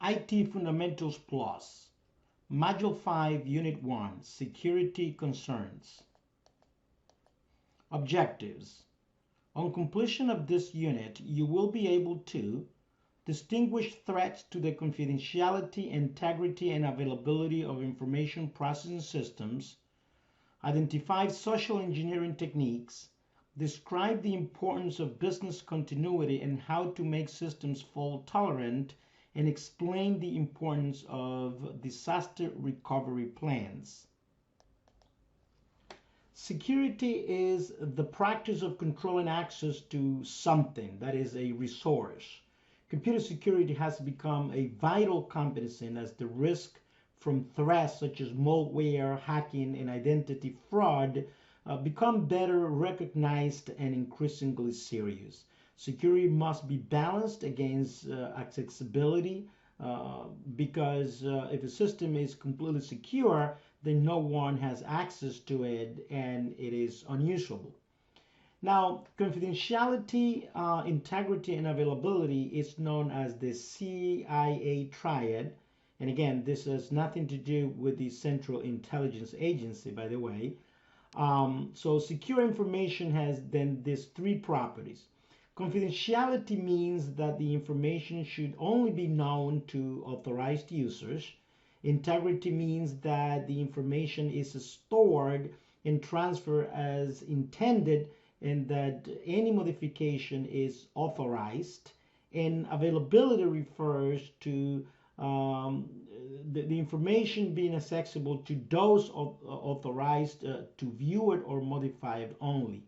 IT Fundamentals Plus, Module 5, Unit 1, Security Concerns. Objectives. On completion of this unit, you will be able to distinguish threats to the confidentiality, integrity, and availability of information processing systems, identify social engineering techniques, describe the importance of business continuity and how to make systems fault tolerant, and explain the importance of disaster recovery plans. Security is the practice of controlling access to something, that is a resource. Computer security has become a vital competency as the risk from threats such as malware, hacking, and identity fraud become better recognized and increasingly serious. Security must be balanced against accessibility because if a system is completely secure, then no one has access to it and it is unusable. Now, confidentiality, integrity, and availability is known as the CIA triad. And again, this has nothing to do with the Central Intelligence Agency, by the way. So secure information has then these three properties. Confidentiality means that the information should only be known to authorized users. Integrity means that the information is stored and transferred as intended and that any modification is authorized. And availability refers to the information being accessible to those authorized to view it or modify it only.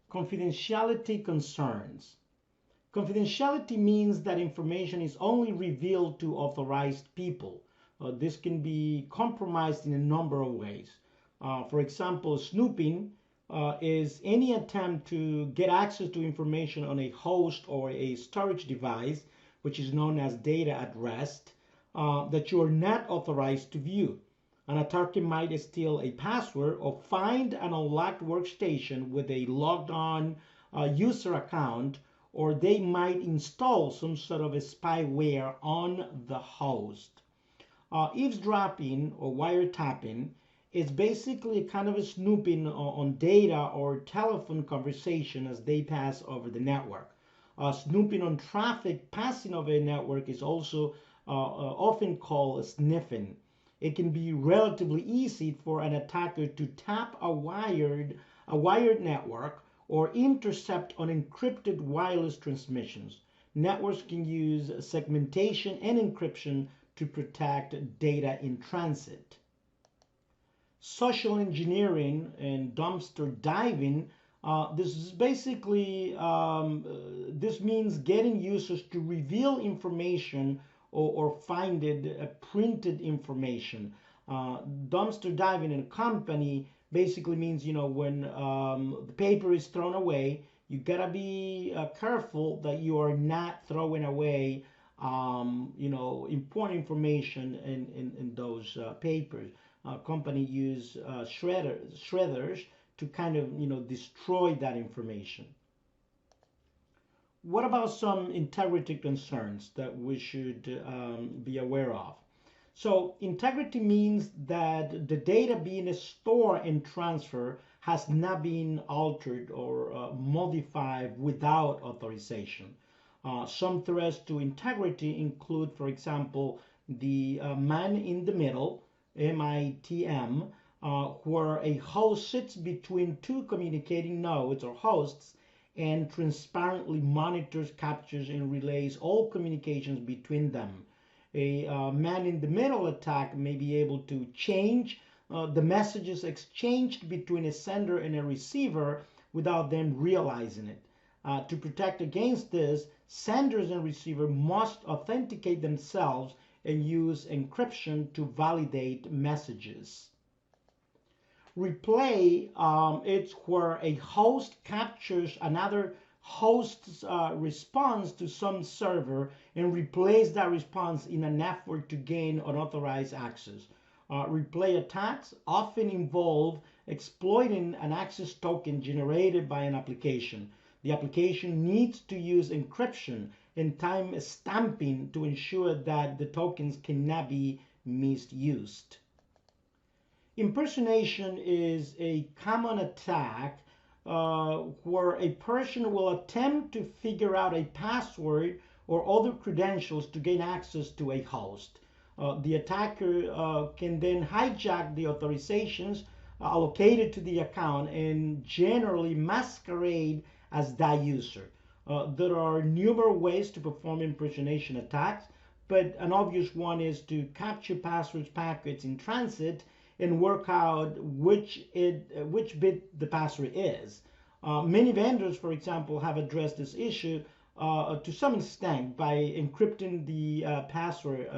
Confidentiality concerns. Confidentiality means that information is only revealed to authorized people. This can be compromised in a number of ways. For example, snooping is any attempt to get access to information on a host or a storage device, which is known as data at rest, that you are not authorized to view. An attacker might steal a password or find an unlocked workstation with a logged on user account, or they might install some sort of a spyware on the host. Eavesdropping or wiretapping is basically kind of a snooping on data or telephone conversation as they pass over the network. Snooping on traffic passing over a network is also often called sniffing. It can be relatively easy for an attacker to tap a wired network or intercept unencrypted wireless transmissions. Networks can use segmentation and encryption to protect data in transit. Social engineering and dumpster diving. This is basically, this means getting users to reveal information or find it printed information. Dumpster diving in a company basically means, when the paper is thrown away, you gotta be careful that you are not throwing away, important information in those papers. Company use shredders to kind of, destroy that information. What about some integrity concerns that we should be aware of? So integrity means that the data being stored and transferred has not been altered or modified without authorization. Some threats to integrity include, for example, the man in the middle, MITM, where a host sits between two communicating nodes or hosts and transparently monitors, captures, and relays all communications between them. A man-in-the-middle attack may be able to change the messages exchanged between a sender and a receiver without them realizing it. To protect against this, senders and receiver must authenticate themselves and use encryption to validate messages. Replay, it's where a host captures another host's response to some server and replays that response in an effort to gain unauthorized access. Replay attacks often involve exploiting an access token generated by an application. The application needs to use encryption and time stamping to ensure that the tokens cannot be misused. Impersonation is a common attack where a person will attempt to figure out a password or other credentials to gain access to a host. The attacker can then hijack the authorizations allocated to the account and generally masquerade as that user. There are numerous ways to perform impersonation attacks, but an obvious one is to capture passwords packets in transit and work out which bit the password is. Many vendors, for example, have addressed this issue to some extent by encrypting the password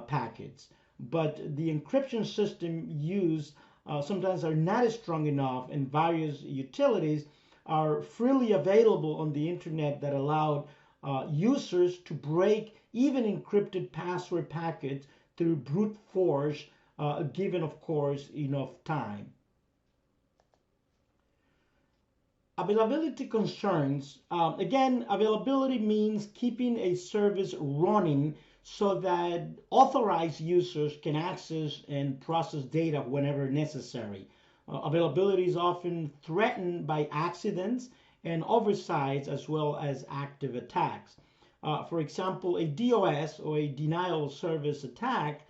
packets. But the encryption system used sometimes are not strong enough, and various utilities are freely available on the internet that allow users to break even encrypted password packets through brute force, given, of course, enough time. Availability concerns. Again, availability means keeping a service running so that authorized users can access and process data whenever necessary. Availability is often threatened by accidents and oversights as well as active attacks. For example, a DOS or a denial of service attack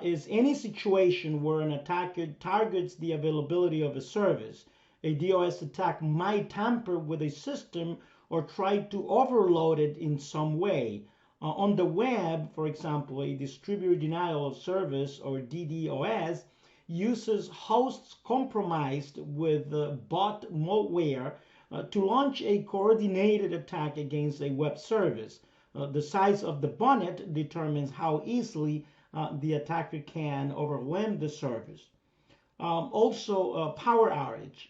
is any situation where an attacker targets the availability of a service. A DOS attack might tamper with a system or try to overload it in some way. On the web, for example, a distributor denial of service or DDoS uses hosts compromised with bot malware to launch a coordinated attack against a web service. The size of the bonnet determines how easily the attacker can overwhelm the service. Also, power outage.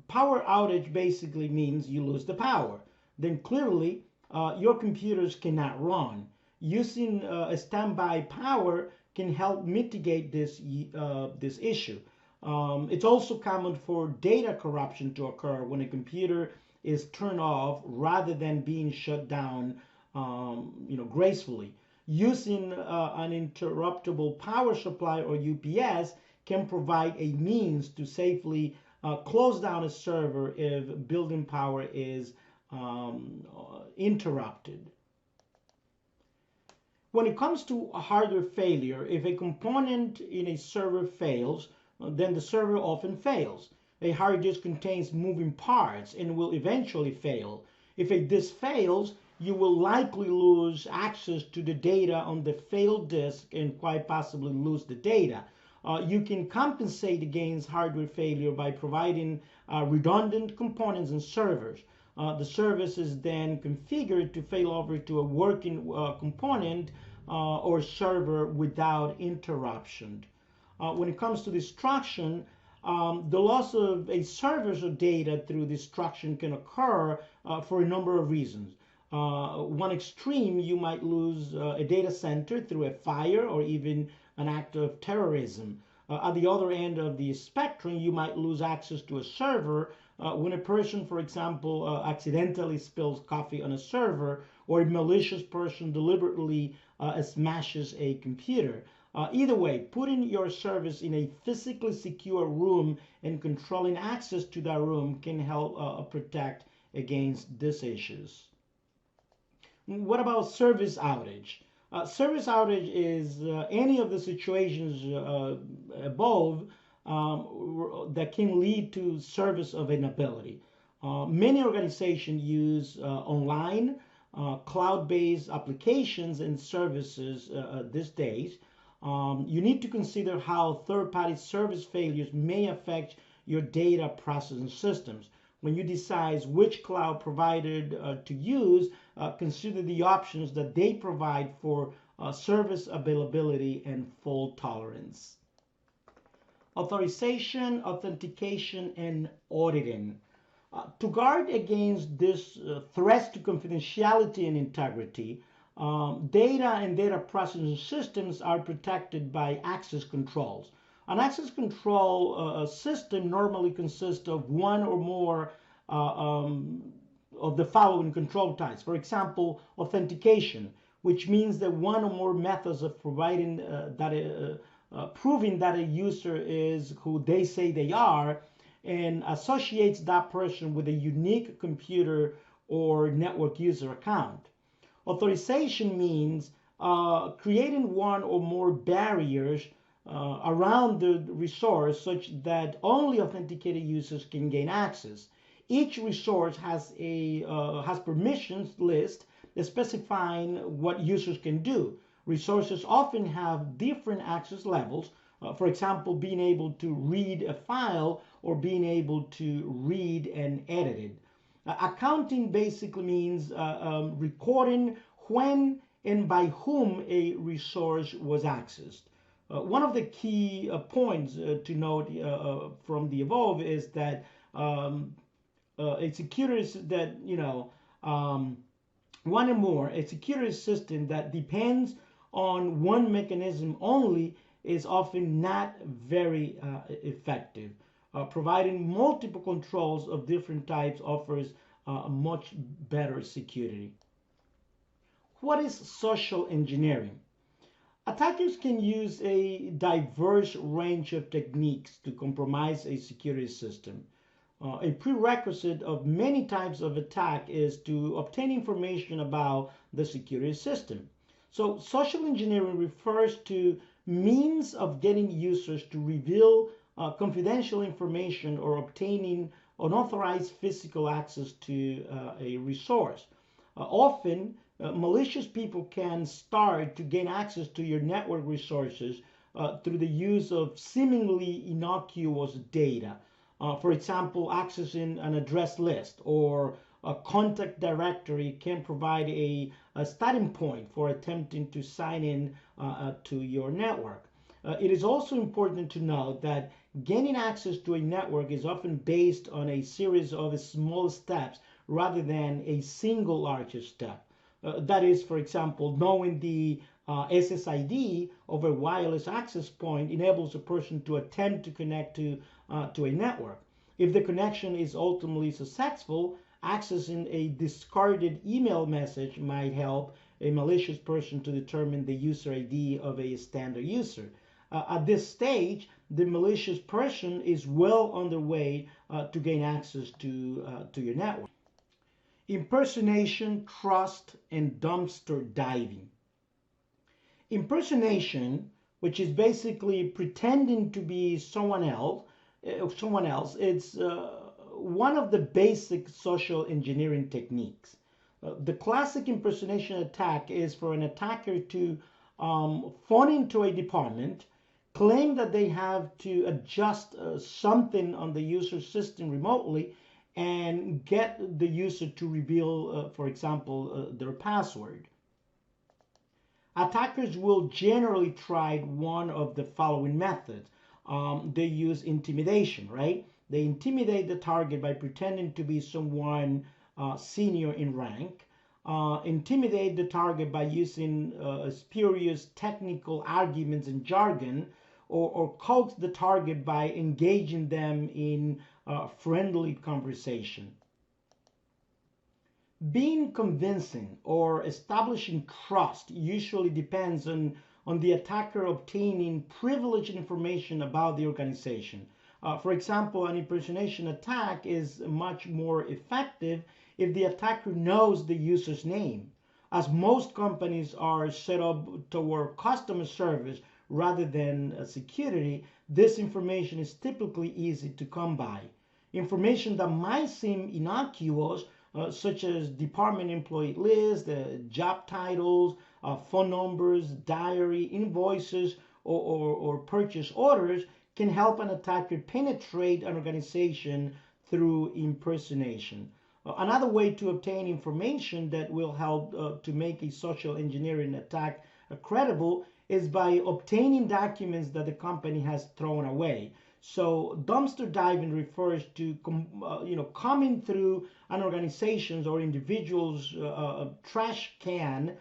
Power outage basically means you lose the power. Then clearly your computers cannot run. Using a standby power can help mitigate this issue. It's also common for data corruption to occur when a computer is turned off rather than being shut down gracefully. Using an interruptible power supply or UPS can provide a means to safely close down a server if building power is interrupted. When it comes to a hardware failure, if a component in a server fails, then the server often fails. A hard disk contains moving parts and will eventually fail. If a disk fails, you will likely lose access to the data on the failed disk and quite possibly lose the data. You can compensate against hardware failure by providing redundant components and servers. The service is then configured to fail over to a working component or server without interruption. When it comes to destruction, the loss of a server's data through destruction can occur for a number of reasons. One extreme, you might lose a data center through a fire or even an act of terrorism. At the other end of the spectrum, you might lose access to a server when a person, for example, accidentally spills coffee on a server, or a malicious person deliberately smashes a computer. Either way, putting your service in a physically secure room and controlling access to that room can help protect against these issues. What about service outage? Service outage is any of the situations above that can lead to service availability. Many organizations use online, cloud-based applications and services these days. You need to consider how third-party service failures may affect your data processing systems. When you decide which cloud provider to use, consider the options that they provide for service availability and fault tolerance. Authorization, authentication, and auditing. To guard against this threats to confidentiality and integrity, data and data processing systems are protected by access controls. An access control system normally consists of one or more of the following control types. For example, authentication, which means that one or more methods of providing proving that a user is who they say they are and associates that person with a unique computer or network user account. Authorization means creating one or more barriers around the resource such that only authenticated users can gain access. Each resource has permissions list specifying what users can do. Resources often have different access levels. For example, being able to read a file or being able to read and edit it. Accounting basically means recording when and by whom a resource was accessed. One of the key points to note from the above is that a security that one or more a security system that depends on one mechanism only is often not very effective. Providing multiple controls of different types offers much better security. What is social engineering? Attackers can use a diverse range of techniques to compromise a security system. A prerequisite of many types of attack is to obtain information about the security system. So social engineering refers to means of getting users to reveal confidential information or obtaining unauthorized physical access to a resource. Often, malicious people can start to gain access to your network resources through the use of seemingly innocuous data. For example, accessing an address list or a contact directory can provide a starting point for attempting to sign in to your network. It is also important to note that gaining access to a network is often based on a series of small steps rather than a single large step. That is, for example, knowing the SSID of a wireless access point enables a person to attempt to connect to a network. If the connection is ultimately successful, accessing a discarded email message might help a malicious person to determine the user ID of a standard user. At this stage, the malicious person is well on their way to gain access to your network. Impersonation, trust, and dumpster diving. Impersonation, which is basically pretending to be someone else, it's one of the basic social engineering techniques. The classic impersonation attack is for an attacker to phone into a department, claim that they have to adjust something on the user system remotely, and get the user to reveal, for example, their password. Attackers will generally try one of the following methods. They use intimidation, right? They intimidate the target by pretending to be someone senior in rank. Intimidate the target by using spurious technical arguments and jargon, or coax the target by engaging them in friendly conversation. Being convincing or establishing trust usually depends on the attacker obtaining privileged information about the organization. For example, an impersonation attack is much more effective if the attacker knows the user's name. As most companies are set up toward customer service rather than security, this information is typically easy to come by. Information that might seem innocuous, such as department employee lists, job titles, phone numbers, diary, invoices, or purchase orders, can help an attacker penetrate an organization through impersonation. Another way to obtain information that will help to make a social engineering attack credible is by obtaining documents that the company has thrown away. So dumpster diving refers to coming through an organization's or individual's trash can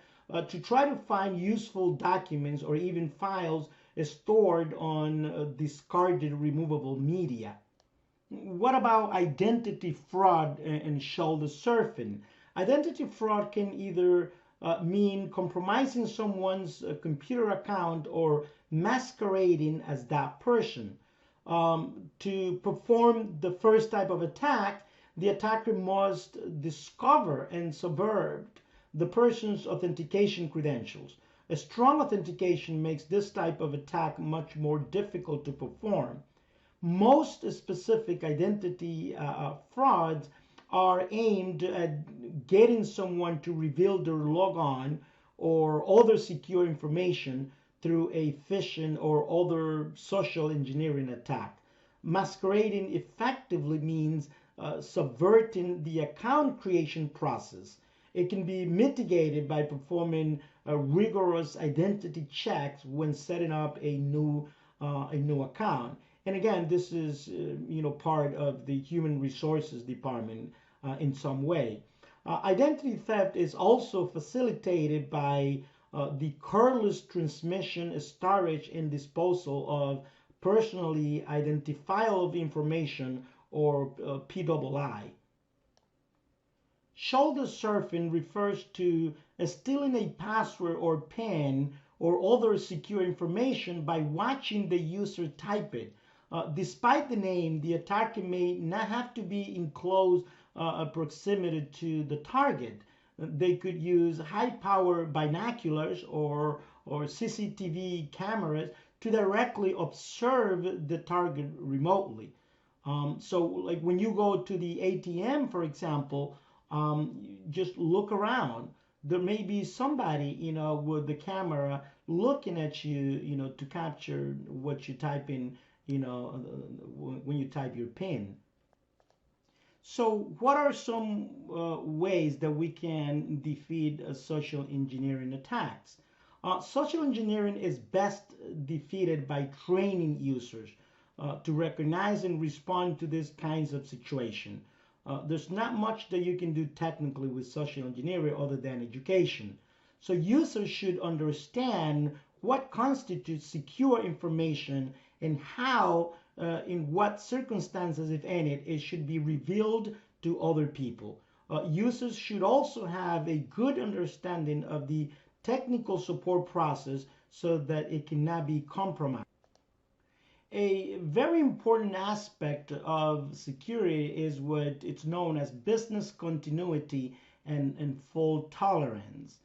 to try to find useful documents or even files stored on discarded removable media. What about identity fraud and shoulder surfing? Identity fraud can either mean compromising someone's computer account or masquerading as that person. To perform the first type of attack, the attacker must discover and subvert the person's authentication credentials. A strong authentication makes this type of attack much more difficult to perform. Most specific identity frauds are aimed at getting someone to reveal their logon or other secure information through a phishing or other social engineering attack. Masquerading effectively means subverting the account creation process. It can be mitigated by performing rigorous identity checks when setting up a new account. And again, this is part of the human resources department in some way. Identity theft is also facilitated by the careless transmission, storage, and disposal of personally identifiable information or PII. Shoulder surfing refers to stealing a password or PIN or other secure information by watching the user type it. Despite the name, the attacker may not have to be in close proximity to the target. They could use high-power binoculars or CCTV cameras to directly observe the target remotely. So, like when you go to the ATM, for example, just look around. There may be somebody, with the camera looking at you, to capture what you type in, when you type your PIN. So, what are some ways that we can defeat social engineering attacks? Social engineering is best defeated by training users to recognize and respond to these kinds of situations. There's not much that you can do technically with social engineering other than education. So users should understand what constitutes secure information and how, in what circumstances, if any, it should be revealed to other people. Users should also have a good understanding of the technical support process so that it cannot be compromised. A very important aspect of security is what it's known as business continuity and fault tolerance.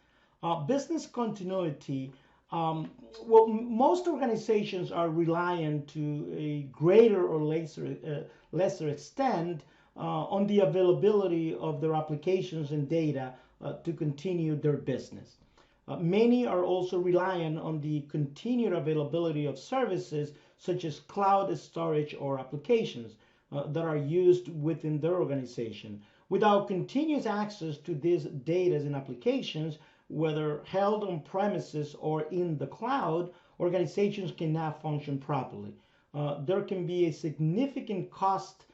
Business continuity, well, most organizations are reliant to a greater or lesser extent on the availability of their applications and data to continue their business. Many are also reliant on the continued availability of services such as cloud storage or applications that are used within their organization. Without continuous access to these data and applications, whether held on premises or in the cloud, organizations cannot function properly. There can be a significant cost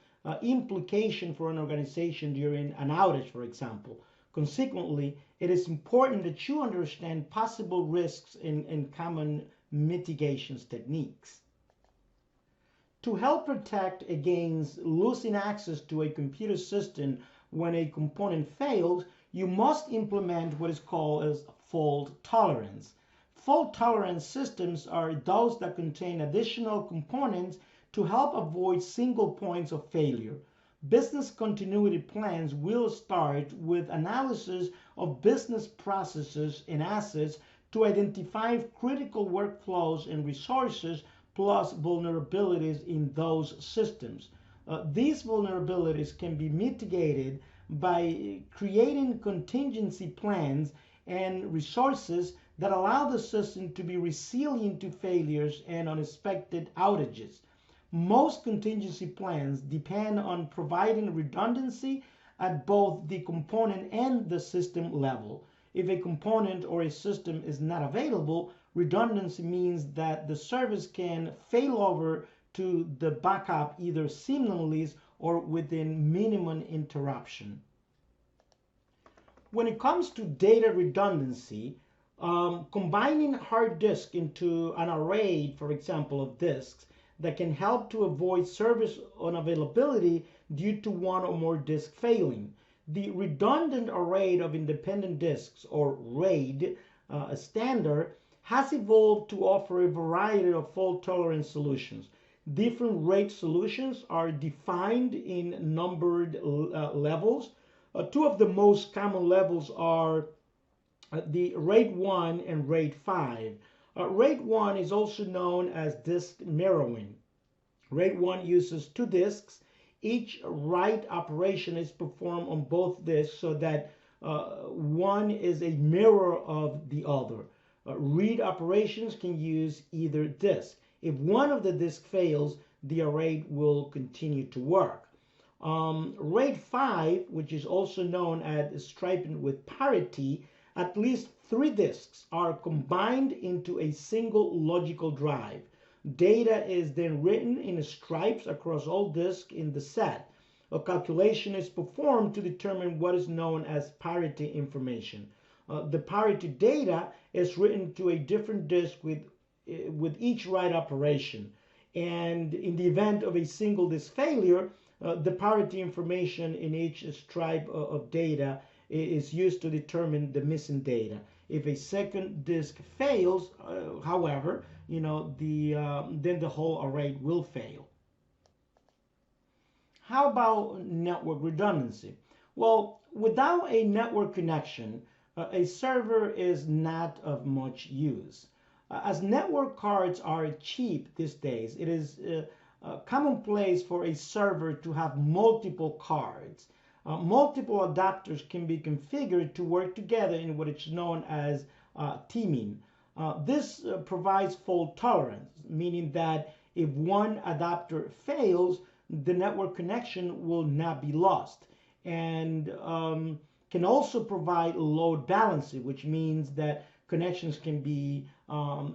implication for an organization during an outage, for example. Consequently, it is important that you understand possible risks and common mitigations techniques. To help protect against losing access to a computer system when a component fails, you must implement what is called as fault tolerance. Fault tolerance systems are those that contain additional components to help avoid single points of failure. Business continuity plans will start with analysis of business processes and assets to identify critical workflows and resources plus vulnerabilities in those systems. These vulnerabilities can be mitigated by creating contingency plans and resources that allow the system to be resilient to failures and unexpected outages. Most contingency plans depend on providing redundancy at both the component and the system level. If a component or a system is not available, redundancy means that the service can fail over to the backup either seamlessly or within minimum interruption. When it comes to data redundancy, combining hard disk into an array, for example, of disks, that can help to avoid service unavailability due to one or more disks failing. The redundant array of independent disks, or RAID standard, has evolved to offer a variety of fault tolerance solutions. Different RAID solutions are defined in numbered levels. Two of the most common levels are the RAID 1 and RAID 5. RAID 1 is also known as disk mirroring. RAID 1 uses two disks. Each write operation is performed on both disks so that one is a mirror of the other. Read operations can use either disk. If one of the disks fails, the array will continue to work. RAID 5, which is also known as striping with parity, at least three disks are combined into a single logical drive. Data is then written in stripes across all disks in the set. A calculation is performed to determine what is known as parity information. The parity data is written to a different disk with each write operation. And in the event of a single disk failure, the parity information in each stripe of data is used to determine the missing data. If a second disk fails, however, then the whole array will fail. How about network redundancy? Well, without a network connection, a server is not of much use. As network cards are cheap these days, it is commonplace for a server to have multiple cards. Multiple adapters can be configured to work together in what is known as teaming. This provides fault tolerance, meaning that if one adapter fails, the network connection will not be lost, and can also provide load balancing, which means that connections can be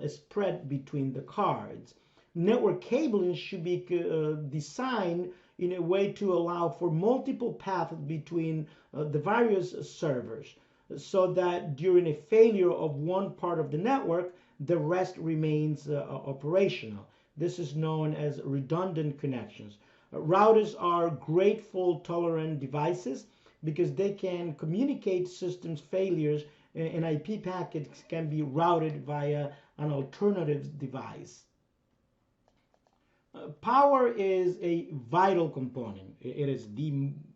spread between the cards. Network cabling should be designed in a way to allow for multiple paths between the various servers, so that during a failure of one part of the network, the rest remains operational. This is known as redundant connections. Routers are great fault-tolerant devices because they can communicate systems failures, and IP packets can be routed via an alternative device. Power is a vital component. It is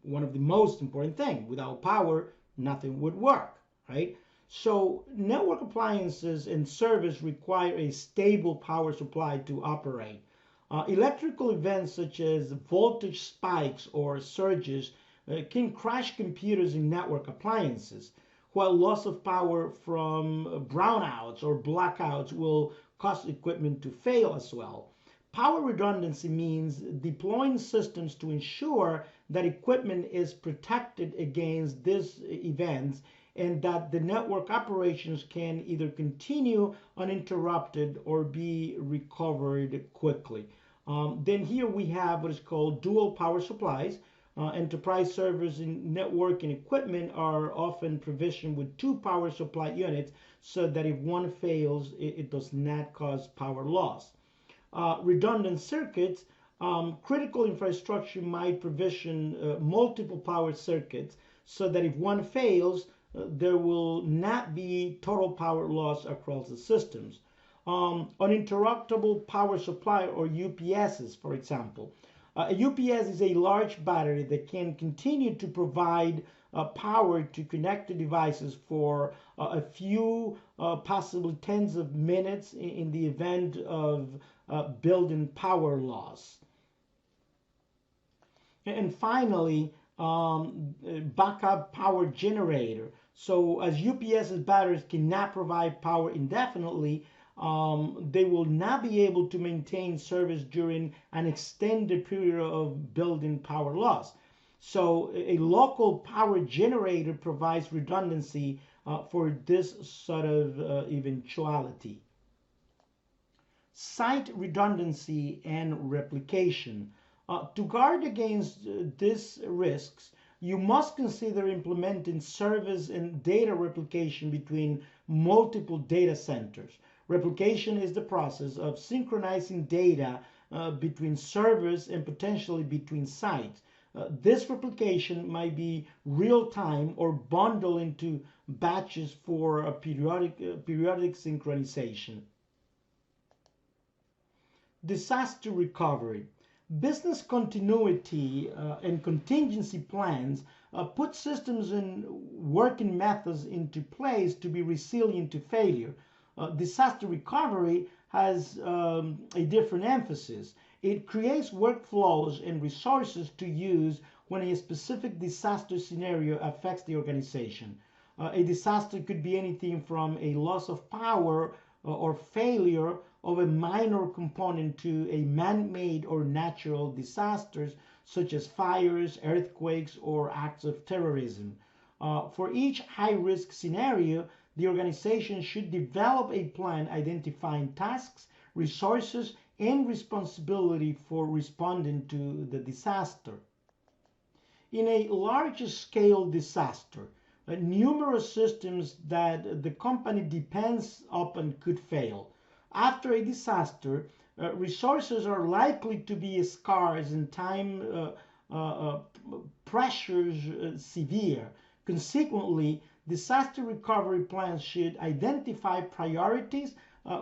one of the most important things. Without power, nothing would work, right? So network appliances and servers require a stable power supply to operate. Electrical events such as voltage spikes or surges can crash computers and network appliances, while loss of power from brownouts or blackouts will cause equipment to fail as well. Power redundancy means deploying systems to ensure that equipment is protected against these events and that the network operations can either continue uninterrupted or be recovered quickly. Then here we have what is called dual power supplies. Enterprise servers and networking equipment are often provisioned with two power supply units so that if one fails, it does not cause power loss. Redundant circuits, critical infrastructure might provision multiple power circuits so that if one fails, there will not be total power loss across the systems. Uninterruptible power supply, or UPSs, for example. A UPS is a large battery that can continue to provide power to connected devices for a few, possibly tens of minutes in the event of building power loss. And finally, backup power generator. So as UPS's batteries cannot provide power indefinitely, they will not be able to maintain service during an extended period of building power loss. So a local power generator provides redundancy for this sort of eventuality. Site redundancy and replication. To guard against these risks, you must consider implementing service and data replication between multiple data centers. Replication is the process of synchronizing data between servers and potentially between sites. This replication might be real-time or bundled into batches for a periodic synchronization. Disaster recovery. Business continuity and contingency plans put systems and working methods into place to be resilient to failure. Disaster recovery has a different emphasis. It creates workflows and resources to use when a specific disaster scenario affects the organization. A disaster could be anything from a loss of power or failure of a minor component to a man-made or natural disasters such as fires, earthquakes, or acts of terrorism. For each high-risk scenario, the organization should develop a plan identifying tasks, resources, and responsibility for responding to the disaster. In a large-scale disaster, numerous systems that the company depends upon could fail. After a disaster, resources are likely to be scarce and time pressures severe. Consequently, disaster recovery plans should identify priorities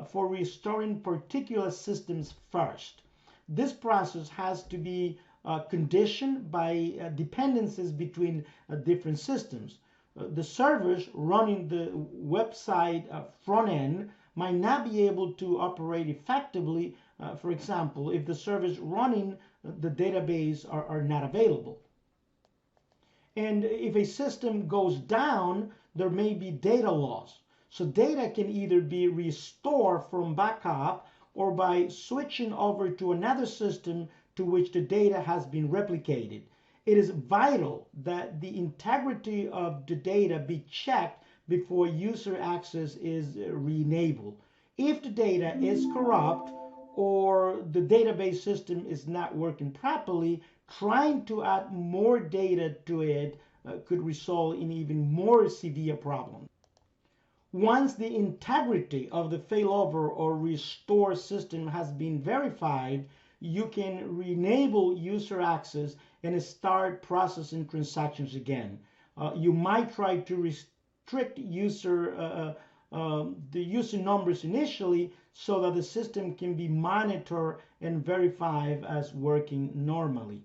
for restoring particular systems first. This process has to be conditioned by dependencies between different systems. The servers running the website front end might not be able to operate effectively, for example, if the servers running the database are not available. And if a system goes down, there may be data loss. So data can either be restored from backup or by switching over to another system to which the data has been replicated. It is vital that the integrity of the data be checked before user access is re-enabled. If the data is corrupt or the database system is not working properly, trying to add more data to it could result in even more severe problems. Once the integrity of the failover or restore system has been verified, you can re-enable user access and start processing transactions again. You might try to restrict the user numbers initially so that the system can be monitored and verified as working normally.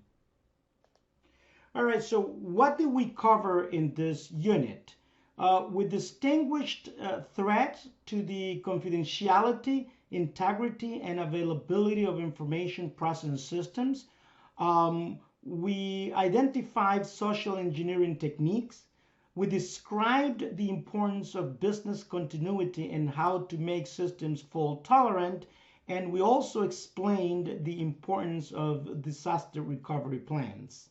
All right, so what did we cover in this unit? We distinguished threats to the confidentiality, integrity, and availability of information processing systems. We identified social engineering techniques. We described the importance of business continuity and how to make systems fault tolerant. And we also explained the importance of disaster recovery plans.